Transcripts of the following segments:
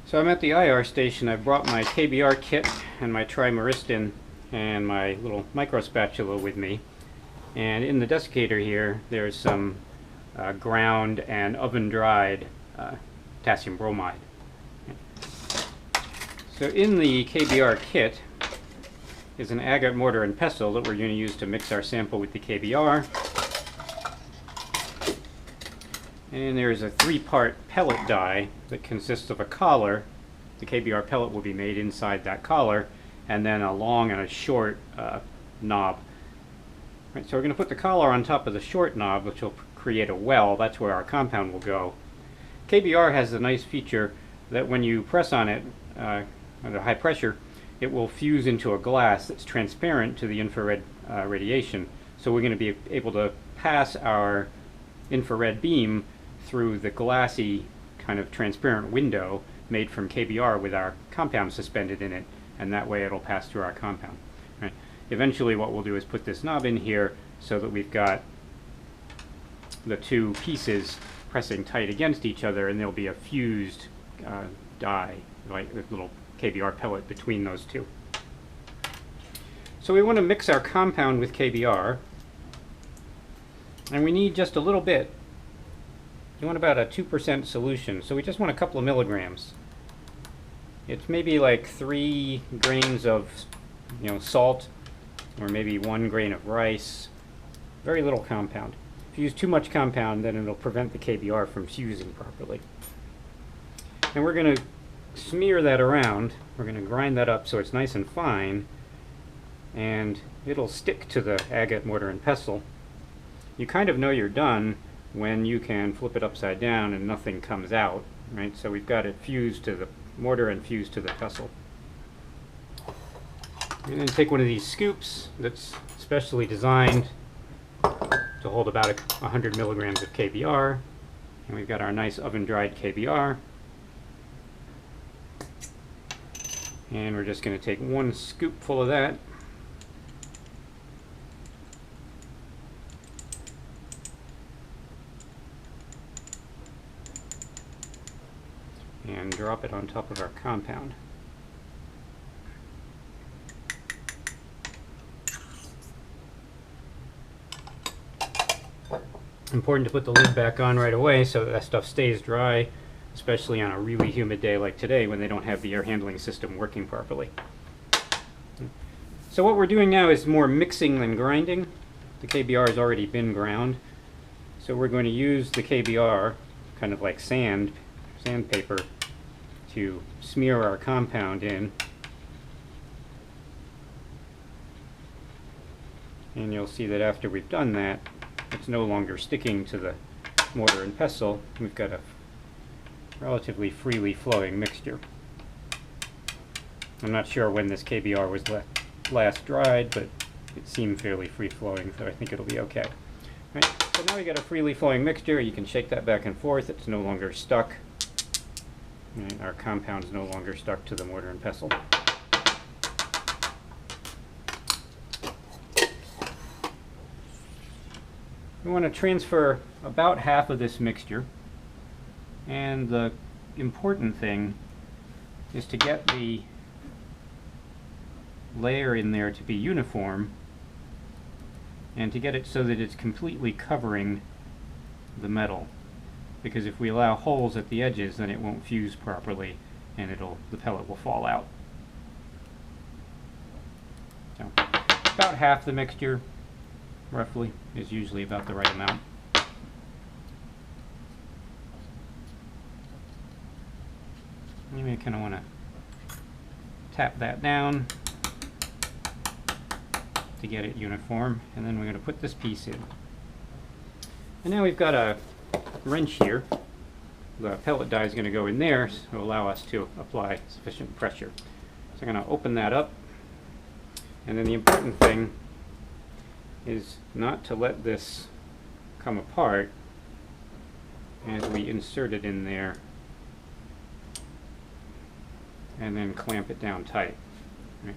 So I'm at the IR station. I've brought my KBr kit and my Trimyristin and my little micro spatula with me. And in the desiccator here, there's some ground and oven-dried potassium bromide. So in the KBr kit is an agate mortar and pestle that we're going to use to mix our sample with the KBr. And there's a 3-part pellet die that consists of a collar. The KBr pellet will be made inside that collar, and then a long and a short knob. Right, so we're going to put the collar on top of the short knob, which will create a well. That's where our compound will go. KBr has a nice feature that when you press on it under high pressure, it will fuse into a glass that's transparent to the infrared radiation. So we're going to be able to pass our infrared beam through the glassy kind of transparent window made from KBr with our compound suspended in it, and that way it'll pass through our compound. Right. Eventually what we'll do is put this knob in here so that we've got the two pieces pressing tight against each other, and there'll be a fused die, like a little KBr pellet between those two. So we want to mix our compound with KBr, and we need just a little bit. You want about a 2% solution, so we just want a couple of milligrams. It's maybe like 3 grains of salt, or maybe 1 grain of rice. Very little compound. If you use too much compound, then it'll prevent the KBr from fusing properly. And we're going to smear that around. We're going to grind that up so it's nice and fine, and it'll stick to the agate mortar and pestle. You kind of know you're done when you can flip it upside down and nothing comes out, right? So we've got it fused to the mortar and fused to the pestle. And then take one of these scoops that's specially designed to hold about 100 milligrams of KBr, and we've got our nice oven-dried KBr. And we're just going to take 1 scoop full of that. And drop it on top of our compound. Important to put the lid back on right away so that stuff stays dry, especially on a really humid day like today when they don't have the air handling system working properly. So what we're doing now is more mixing than grinding. The KBr has already been ground, so we're going to use the KBr kind of like sandpaper to smear our compound in. And you'll see that after we've done that, it's no longer sticking to the mortar and pestle. We've got a relatively freely flowing mixture. I'm not sure when this KBr was last dried, but it seemed fairly free flowing, so I think it'll be okay. Right, so now we got a freely flowing mixture. You can shake that back and forth. It's no longer stuck. Right, our compound's no longer stuck to the mortar and pestle. We want to transfer about half of this mixture, and the important thing is to get the layer in there to be uniform and to get it so that it's completely covering the metal, because if we allow holes at the edges, then it won't fuse properly and the pellet will fall out. So about half the mixture roughly is usually about the right amount. You may kind of want to tap that down to get it uniform, and then we're going to put this piece in. And now we've got a wrench here. The pellet die is going to go in there to allow us to apply sufficient pressure. So I'm going to open that up, and then the important thing is not to let this come apart as we insert it in there, and then clamp it down tight. Right?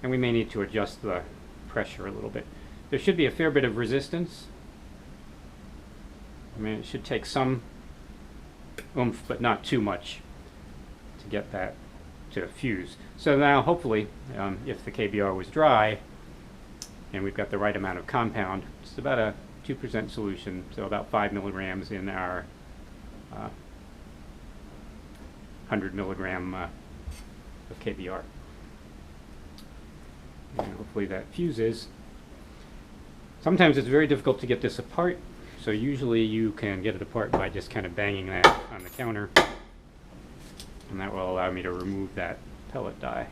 And we may need to adjust the pressure a little bit. There should be a fair bit of resistance. I mean, it should take some oomph, but not too much to get that to fuse. So now hopefully, if the KBr was dry and we've got the right amount of compound, it's about a 2% solution, so about 5 milligrams in our 100 milligram of KBr. And hopefully that fuses. Sometimes it's very difficult to get this apart, so usually you can get it apart by just kind of banging that on the counter, and that will allow me to remove that pellet die.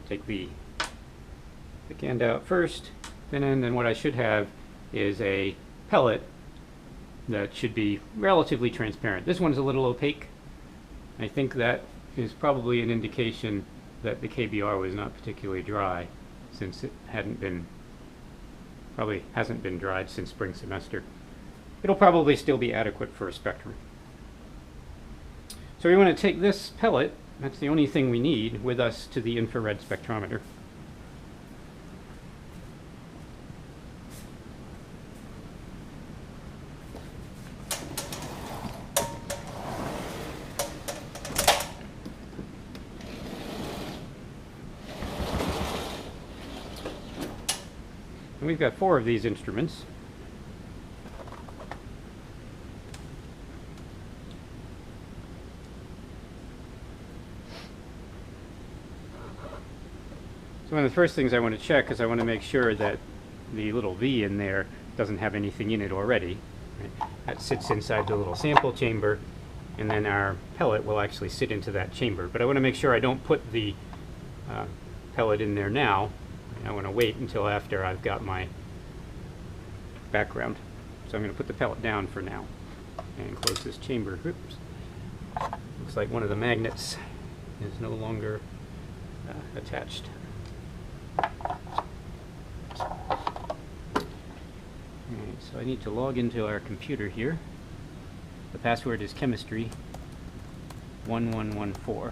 Take the end out first, and then what I should have is a pellet that should be relatively transparent. This one's a little opaque. I think that is probably an indication that the KBr was not particularly dry, since it probably hasn't been dried since spring semester. It'll probably still be adequate for a spectrum. So we want to take this pellet, that's the only thing we need, with us to the infrared spectrometer. And we've got 4 of these instruments. So one of the first things I want to check is I want to make sure that the little V in there doesn't have anything in it already. Right? That sits inside the little sample chamber, and then our pellet will actually sit into that chamber. But I want to make sure I don't put the pellet in there now. I want to wait until after I've got my background. So I'm going to put the pellet down for now and close this chamber. Oops. Looks like one of the magnets is no longer attached. Alright, so I need to log into our computer here. The password is chemistry 1114.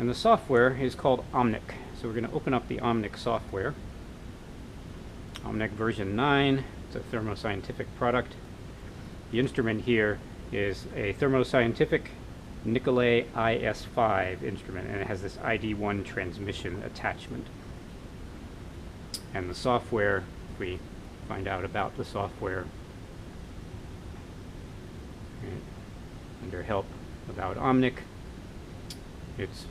And the software is called Omnic. So we're going to open up the Omnic software. Omnic version 9. It's a thermoscientific product. The instrument here is a thermoscientific Nicolay IS5 instrument, and it has this ID1 transmission attachment. And the software, if we find out about the software, right, under help about Omnic, it's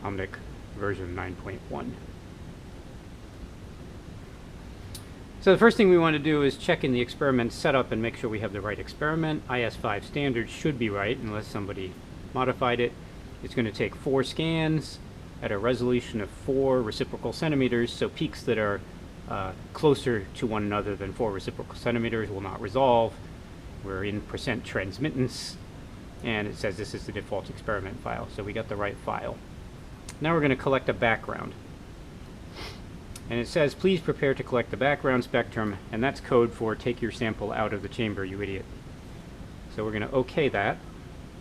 Omnic version 9.1. So the first thing we want to do is check in the experiment setup and make sure we have the right experiment. IS5 standard should be right unless somebody modified it. It's going to take 4 scans at a resolution of 4 reciprocal centimeters, so peaks that are closer to one another than 4 reciprocal centimeters will not resolve. We're in percent transmittance, and it says this is the default experiment file, so we got the right file. Now we're going to collect a background. And it says, please prepare to collect the background spectrum, and that's code for take your sample out of the chamber, you idiot. So we're going to OK that,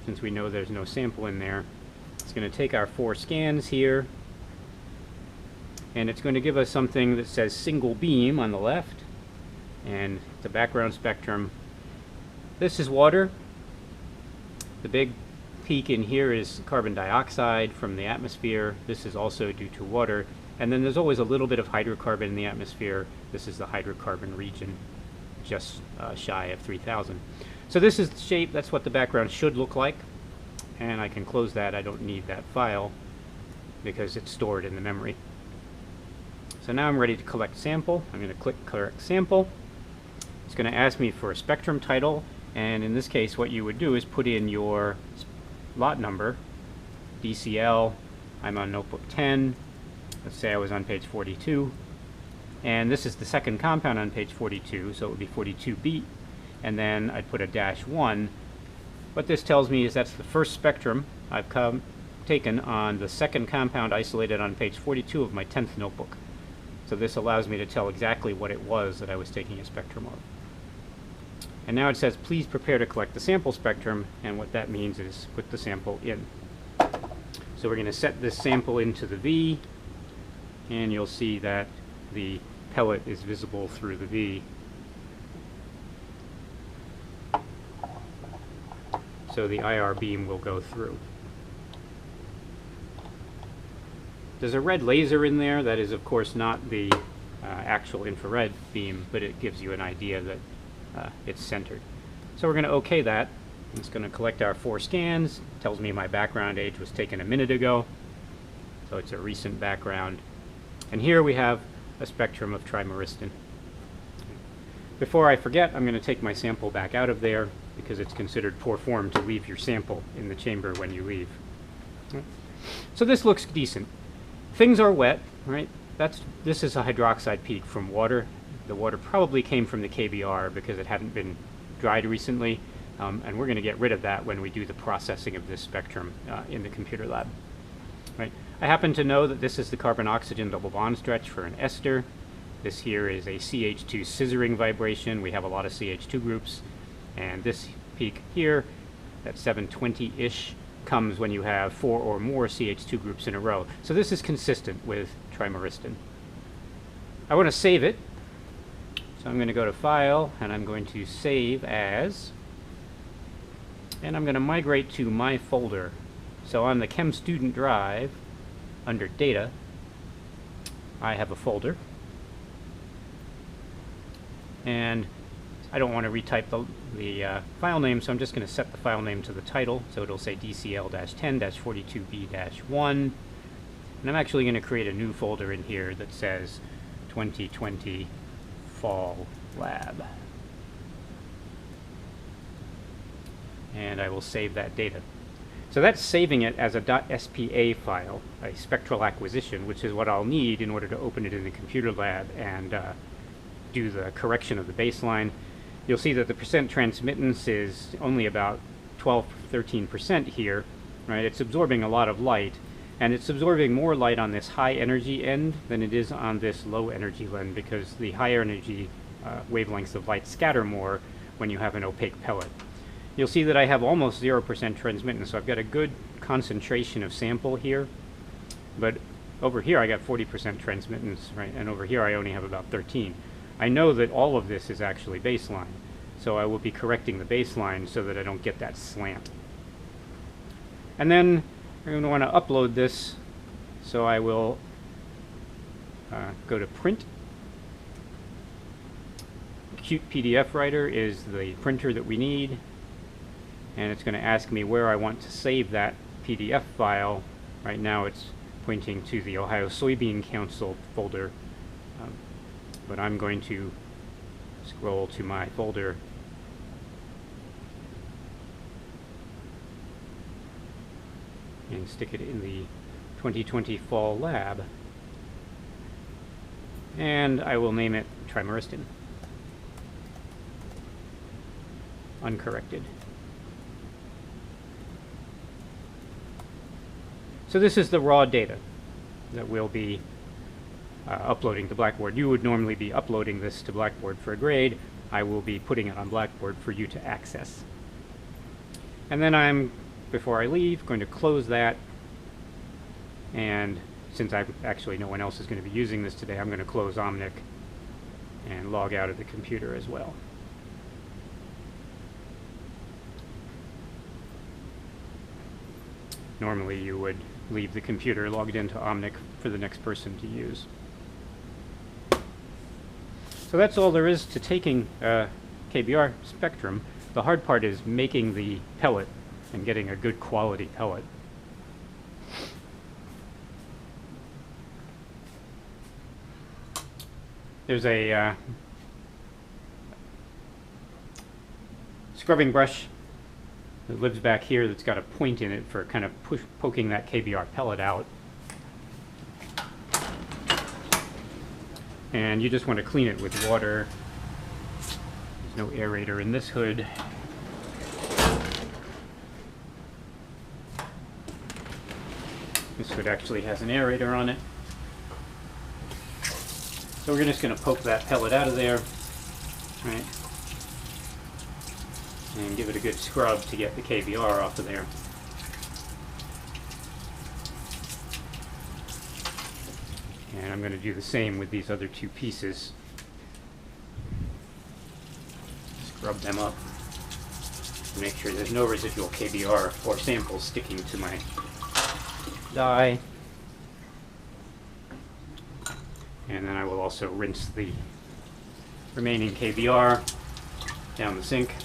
since we know there's no sample in there. It's going to take our 4 scans here, and it's going to give us something that says single beam on the left, and the background spectrum. This is water. The big peak in here is carbon dioxide from the atmosphere. This is also due to water. And then there's always a little bit of hydrocarbon in the atmosphere. This is the hydrocarbon region, just shy of 3,000. So this is the shape. That's what the background should look like. And I can close that. I don't need that file because it's stored in the memory. So now I'm ready to collect sample. I'm going to click collect sample. It's going to ask me for a spectrum title. And in this case, what you would do is put in your lot number, DCL. I'm on notebook 10. Let's say I was on page 42. And this is the second compound on page 42, so it would be 42B. And then I'd put a -1. What this tells me is that's the first spectrum I've taken on the second compound isolated on page 42 of my 10th notebook. So this allows me to tell exactly what it was that I was taking a spectrum of. And now it says, please prepare to collect the sample spectrum, and what that means is put the sample in. So we're going to set this sample into the V, and you'll see that the pellet is visible through the V. so the IR beam will go through. There's a red laser in there. That is, of course, not the actual infrared beam, but it gives you an idea that it's centered. So we're going to OK that. It's going to collect our 4 scans. Tells me my background age was taken a minute ago, so it's a recent background. And here we have a spectrum of trimyristin. Before I forget, I'm going to take my sample back out of there, because it's considered poor form to leave your sample in the chamber when you leave. So this looks decent. Things are wet, right? This is a hydroxide peak from water. The water probably came from the KBr because it hadn't been dried recently, and we're going to get rid of that when we do the processing of this spectrum in the computer lab. Right? I happen to know that this is the carbon-oxygen double bond stretch for an ester. This here is a CH2 scissoring vibration. We have a lot of CH2 groups, and this peak here, that 720-ish, comes when you have 4 or more CH2 groups in a row. So this is consistent with trimyristin. I want to save it, so I'm going to go to File, and I'm going to Save As, and I'm going to migrate to my folder. So on the Chem Student drive, under Data, I have a folder, and I don't want to retype the file name, so I'm just going to set the file name to the title, so it'll say DCL-10-42B-1, and I'm actually going to create a new folder in here that says 2020 Fall Lab, and I will save that data. So that's saving it as a .spa file, a spectral acquisition, which is what I'll need in order to open it in the computer lab and do the correction of the baseline. You'll see that the percent transmittance is only about 12-13% here, right? It's absorbing a lot of light, and it's absorbing more light on this high energy end than it is on this low energy end, because the higher energy wavelengths of light scatter more when you have an opaque pellet. You'll see that I have almost 0% transmittance, so I've got a good concentration of sample here, but over here I got 40% transmittance, right? And over here I only have about 13. I know that all of this is actually baseline, so I will be correcting the baseline so that I don't get that slant. And then I'm going to want to upload this, so I will go to Print. Qt PDF Writer is the printer that we need, and it's going to ask me where I want to save that PDF file. Right now it's pointing to the Ohio Soybean Council folder, but I'm going to scroll to my folder and stick it in the 2020 Fall Lab, and I will name it Trimyristin, uncorrected. So this is the raw data that we'll be uploading to Blackboard. You would normally be uploading this to Blackboard for a grade. I will be putting it on Blackboard for you to access. And then before I leave, going to close that, and since no one else is going to be using this today, I'm going to close Omnic and log out of the computer as well. Normally you would leave the computer logged into Omnic for the next person to use. So that's all there is to taking KBr spectrum. The hard part is making the pellet and getting a good quality pellet. There's a scrubbing brush that lives back here that's got a point in it for kind of poking that KBr pellet out. And you just want to clean it with water. There's no aerator in this hood. This hood actually has an aerator on it. So we're just going to poke that pellet out of there, right? And give it a good scrub to get the KBr off of there. And I'm going to do the same with these other two pieces. Scrub them up. to make sure there's no residual KBr or samples sticking to my dye. And then I will also rinse the remaining KBr down the sink.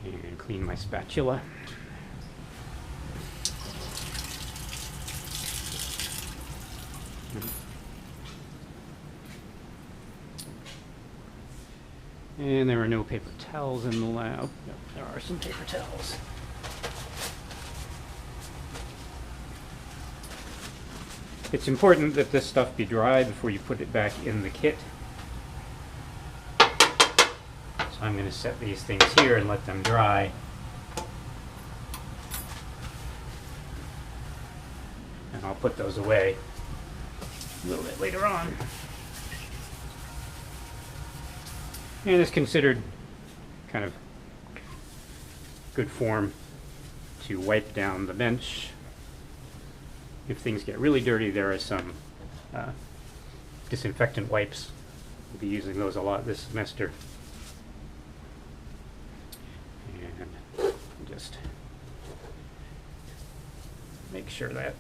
And clean my spatula. And there are no paper towels in the lab. Yep, there are some paper towels. It's important that this stuff be dry before you put it back in the kit. So I'm going to set these things here and let them dry. And I'll put those away a little bit later on. And it's considered kind of good form to wipe down the bench. If things get really dirty, there are some disinfectant wipes. We'll be using those a lot this semester. And just make sure that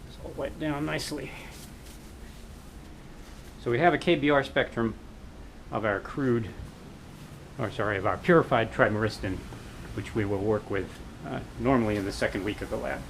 it's all wiped down nicely. So we have a KBr spectrum of our of our purified trimyristin, which we will work with normally in the second week of the lab.